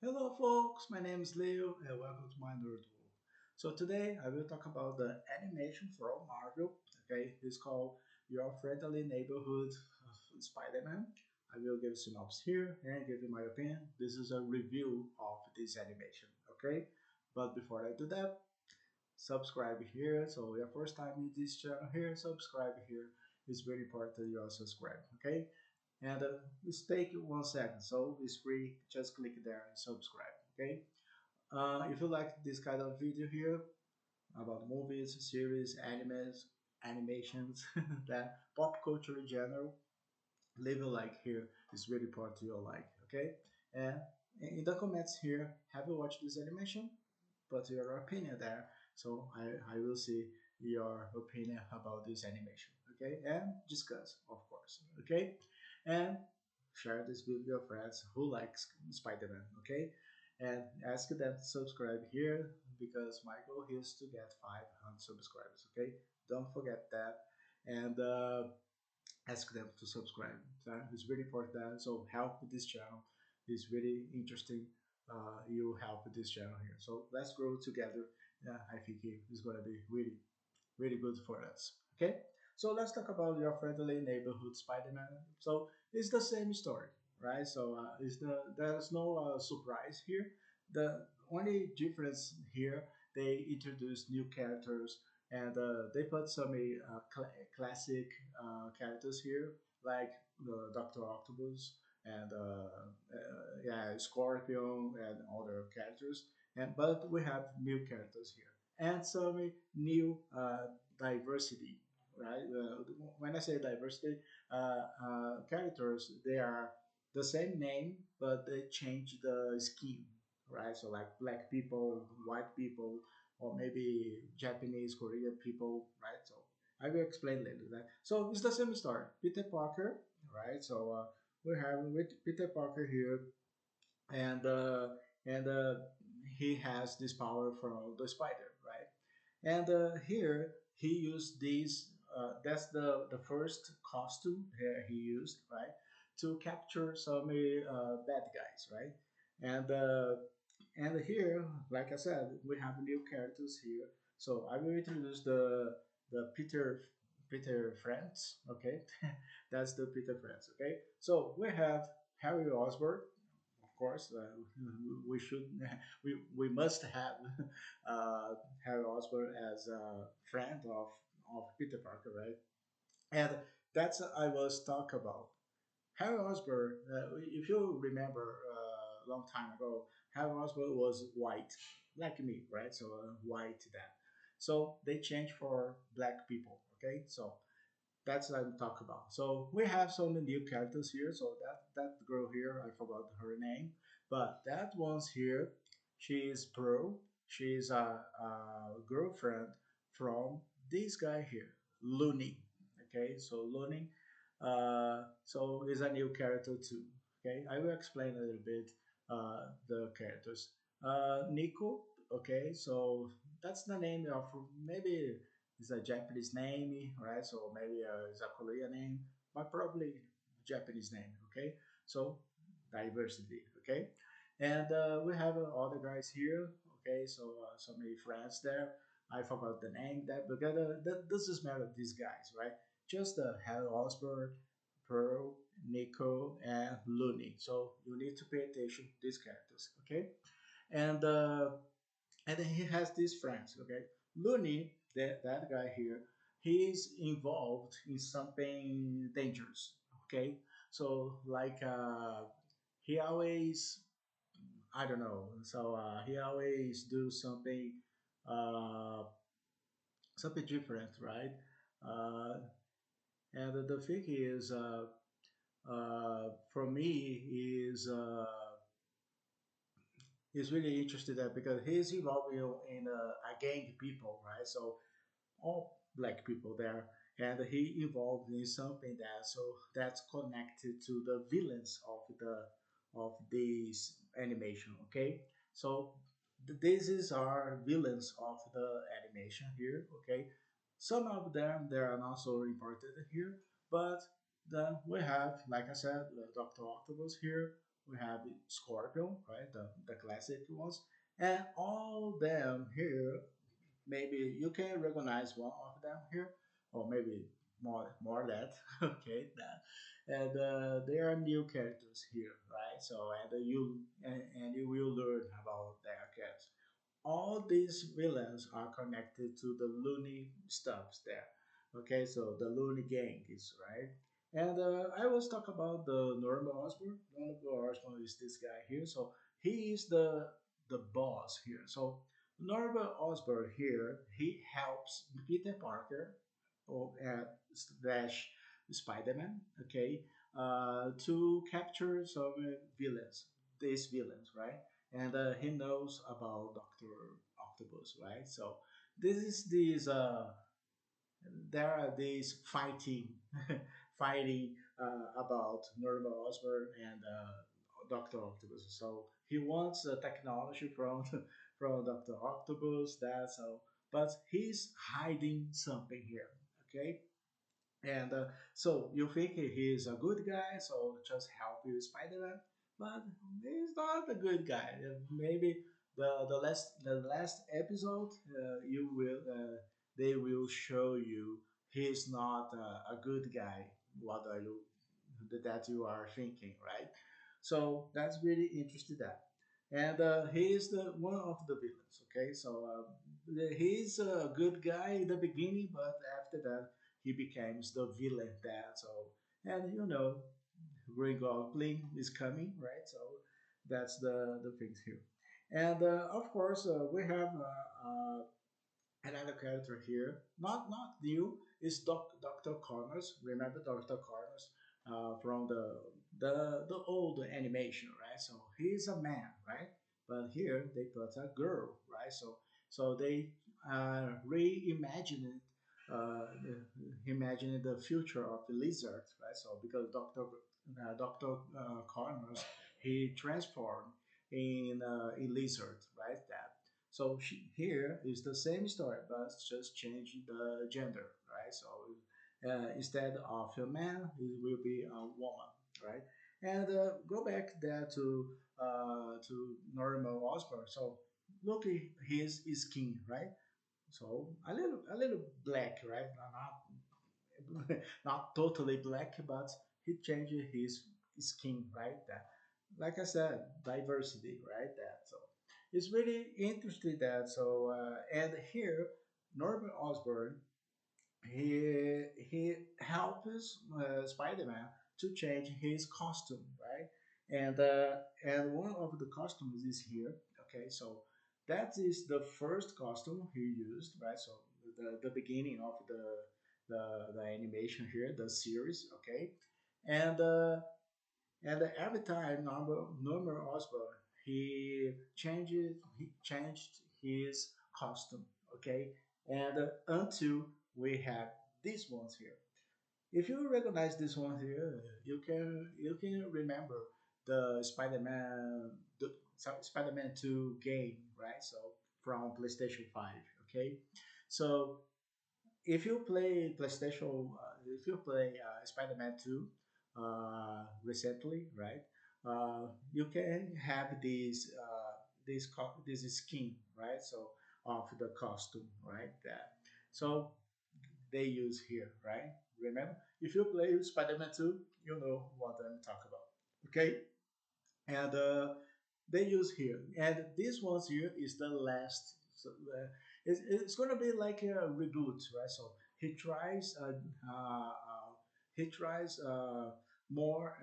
Hello, folks. My name is Leo, and welcome to my nerd world. So today I will talk about the animation from Marvel. Okay, it's called Your Friendly Neighborhood Spider-Man. I will give synopsis here and give you my opinion. This is a review of this animation. Okay, but before I do that, subscribe here. So your first time in this channel here, subscribe here. It's very important that you all subscribe. Okay, and it's take 1 second, so it's free. Just click there and subscribe. Okay. If you like this kind of video here about movies, series, animes, animations, that pop culture in general, leave a like here. It's really important to your like. Okay. And in the comments here, have you watched this animation? Put your opinion there. So I will see your opinion about this animation. Okay, and discuss, of course. Okay, and share this with your friends who likes Spider-Man. Okay, and ask them to subscribe here because my goal is to get 500 subscribers. Okay, don't forget that, and ask them to subscribe. It's really important. So help with this channel. It's really interesting. You help with this channel here. So let's grow together. Yeah, I think it's gonna be really good for us. Okay. So let's talk about your friendly neighborhood Spider-Man. So it's the same story, right? So there's no surprise here. The only difference here, they introduce new characters and they put some classic characters here, like Doctor Octopus and yeah, Scorpion and other characters. And but we have new characters here and some new diversity. Right? When I say diversity, characters, they are the same name, but they change the skin. Right? So like black people, white people, or maybe Japanese, Korean people, right? So I will explain later that. So it's the same story. Peter Parker, right? So we have with Peter Parker here, and he has this power from the spider, right? And here he used these. That's the first costume he used, right, to capture some bad guys, right? And here, like I said, we have new characters here. So I will introduce the Peter friends. Okay, that's the Peter friends. Okay, so we have Harry Osborn, of course. We should we must have Harry Osborn as a friend of Peter Parker, right? And that's I was talk about. Harry Osborn, if you remember a long time ago, Harry Osborn was white, like me, right? So white then. So they changed for black people. Okay, so that's what I'm talking about. So we have some new characters here. So that girl here, I forgot her name, but that one's here. She is Pearl. She's a girlfriend from this guy here, Looney. Okay, so Looney. So is a new character too. Okay, I will explain a little bit the characters. Nico. Okay, so that's the name of maybe it's a Japanese name, right? So maybe it's a Korean name, but probably Japanese name. Okay, so diversity. Okay, and we have other guys here. Okay, so so many friends there. I forgot the name that, but that doesn't matter. These guys, right? Just Harry Osborn, Pearl, Nico, and Looney. So you need to pay attention to these characters. Okay, and and then he has these friends. Okay, Looney, that guy here, he's involved in something dangerous. Okay, so like he always, I don't know, so he always do uh, something different, right? uh, and the thing is for me is really interested there because he's involved in a gang people, right? So all black people there, and he involved in something that so that's connected to the villains of this animation. Okay, so these is our villains of the animation here. Okay, some of them they are not so important here, but then we have, like I said, Dr. Octopus here. we have Scorpion, right? The classic ones, and all them here. Maybe you can recognize one of them here, or maybe more that. Okay, that, and there are new characters here, right? So and you will learn about their characters. All these villains are connected to the Looney stuffs there. Okay, so the Looney gang is right. And I was talk about the Norman Osborn. Norman Osborn is this guy here. So he is the boss here. So Norman Osborn here, he helps Peter Parker or slash Spider-Man, okay, to capture some villains, these villains, right? And he knows about Doctor Octopus, right? So this is these there are these fighting fighting about Norman Osborn and Doctor Octopus. So he wants the technology from from Doctor Octopus. That so, but he's hiding something here. Okay, and so you think he is a good guy, so just help you Spider-Man, but he's not a good guy. Maybe the last episode, you will they will show you he's not a good guy. What are you that you are thinking, right? So that's really interesting that. And he is the one of the villains. Okay, so he's a good guy in the beginning, but after that he becomes the villain. That so, and Green Goblin is coming, right? So that's the things here. And of course, we have another character here, not new, is Dr. Connors. Remember Dr. Connors from the old animation, right? So he's a man, right? But here they put a girl, right? So they reimagined imagining the future of the lizard, right? So because Dr. Connors, he transformed in lizard, right? That so here is the same story, but just changing the gender, right? So instead of a man, it will be a woman, right? And go back there to Norman Osborn. So look at his skin, right? So a little black, right? Not totally black, but he changed his skin, right? That, like I said, diversity, right? That so it's really interesting that so and here Norman Osborn he helps Spider-Man to change his costume, right? And one of the costumes is here. Okay, so that is the first costume he used, right? So the beginning of the animation here, the series, okay, and and every time Norman Osborn he changed his costume, okay, and until we have these ones here. If you recognize this one here, you can remember the Spider-Man 2 game, right? So from PlayStation 5, okay. So if you play Spider-Man 2 recently, right? You can have this skin, right? So of the costume, right? That so they use here, right? Remember, if you play Spider-Man 2, you know what I'm talking about. Okay, and they use here, and this ones here is the last. So, it's gonna be like a reboot, right? So he tries, he tries more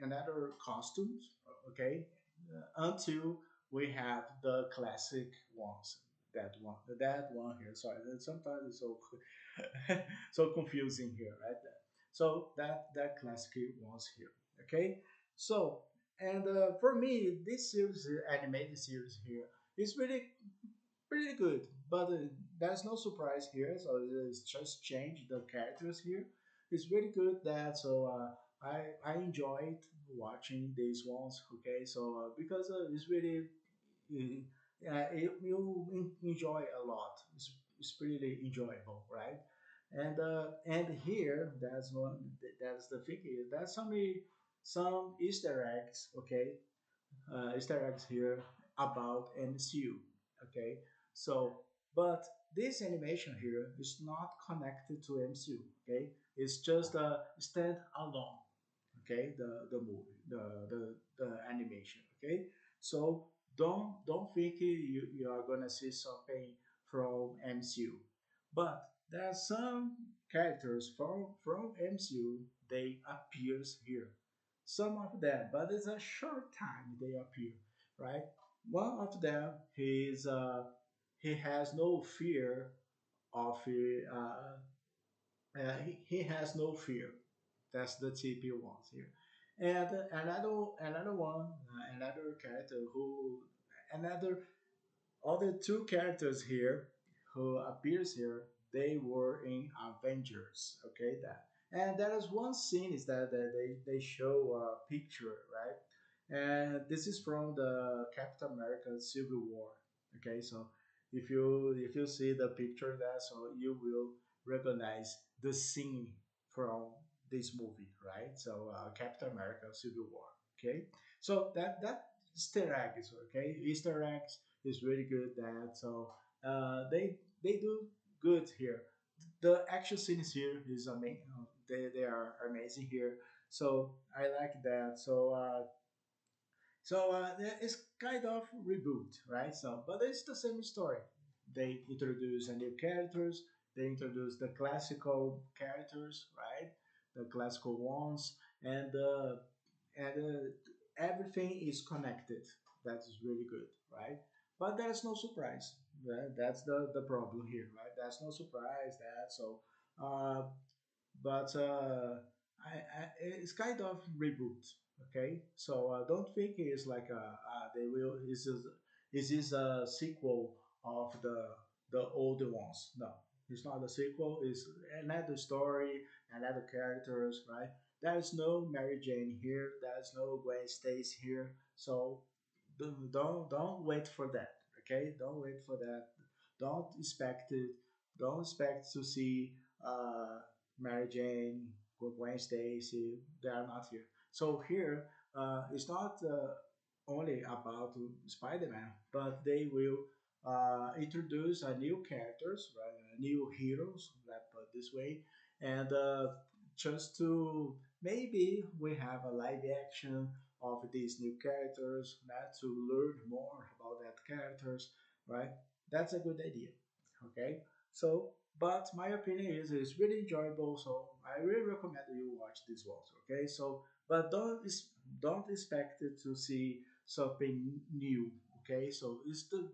another costumes, okay, until we have the classic ones. That one here. Sorry, sometimes it's so so confusing here, right? So that classic ones here, okay. So and for me, this series, animated series here, is really pretty good. But there's no surprise here, so it's just change the characters here. It's really good that so I enjoyed watching these ones. Okay, so because it's really you enjoy a lot. It's pretty enjoyable, right? And here that's the thing is that some Easter eggs, okay, Easter eggs here about MCU. Okay, so but this animation here is not connected to MCU. Okay, it's just a stand alone. Okay, the movie, the animation. Okay, so don't think you are gonna see something from MCU, but there are some characters from MCU they appears here, some of them, but it's a short time they appear, right? One of them, he has no fear of he has no fear. That's the tip he wants here. And another one, another character who another other two characters here who appears here, they were in Avengers. Okay, that and there is one scene is that they show a picture, right? And this is from the Captain America Civil War. Okay, so if you see the picture there, so you will recognize the scene from this movie, right? So Captain America Civil War. Okay, so that Easter egg is okay. Easter eggs is really good. That so they do good here. The action scenes here is amazing. They are amazing here. So I like that. It's kind of reboot, right? So but it's the same story. They introduce a new characters. They introduce the classical characters, right? The classical ones, and everything is connected. That is really good, right? But there's no surprise. That's the problem here, right? There's no surprise. Uh, but it's kind of reboot. Okay, so don't think it's like they will. Is this a sequel of the older ones? No, it's not a sequel. It's another story, another characters, right? There is no Mary Jane here. There is no Gwen Stacy here. So don't wait for that. Okay, don't wait for that. Don't expect it. Don't expect to see Mary Jane, Gwen Stacy. They are not here. So here, it's not only about Spider-Man, but they will introduce new characters, right? New heroes, let's put it this way, and just to maybe we have a live action of these new characters, right? To learn more about that characters, right? That's a good idea. Okay, so but my opinion is it's really enjoyable, so I really recommend you watch this also. Okay, so but don't expect it to see something new. Okay, so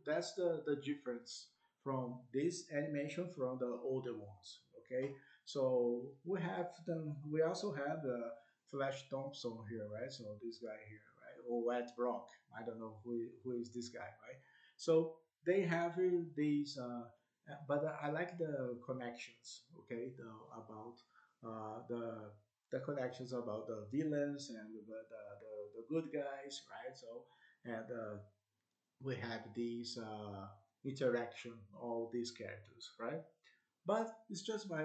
that's the difference from this animation from the older ones. Okay, so we also have Flash Thompson here, right? So this guy here, right? Or Ed Brock. I don't know who is this guy, right? So they have these but I like the connections, okay, the connections about the villains and the good guys, right? So and we have these interaction, all these characters, right? But it's just my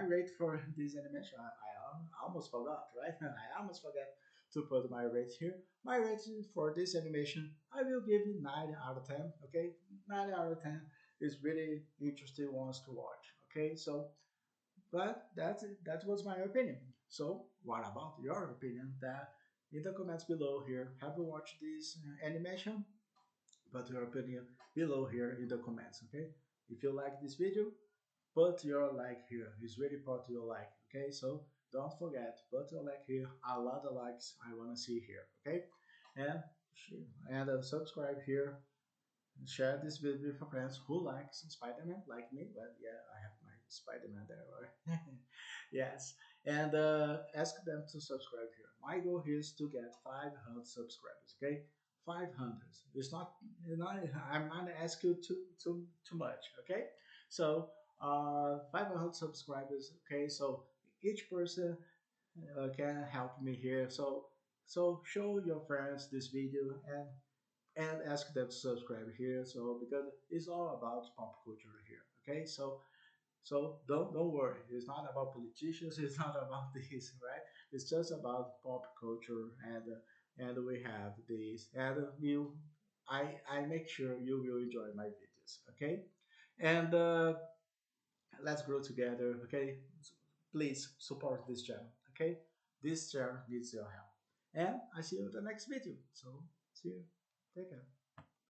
rate for this animation. I almost forgot, right? I almost forgot to put my rate here. My rate for this animation, I will give it 9 out of 10. Okay, 9 out of 10 is really interesting ones to watch. Okay, so but that was my opinion. So what about your opinion? That in the comments below here, have you watched this animation? Put your opinion below here in the comments. Okay, if you like this video, put your like here. It's really put your like. Okay, so don't forget, put your like here. A lot of likes I wanna see here. Okay, and subscribe here. Share this video with your friends who likes Spider-Man, like me. Well, yeah, I have my Spider-Man there, right? Yes, and ask them to subscribe here. My goal here is to get 500 subscribers. Okay, 500. It's not, I'm not asking you too much. Okay, so 500 subscribers. Okay, so each person can help me here. So show your friends this video and ask them to subscribe here. So because it's all about pop culture here. Okay, so don't worry. It's not about politicians. It's not about this, right? It's just about pop culture, and we have this, and you, I make sure you will enjoy my videos. Okay, and let's grow together. Okay, please support this channel. Okay, this channel needs your help, and I see you in the next video. So see you. Take care.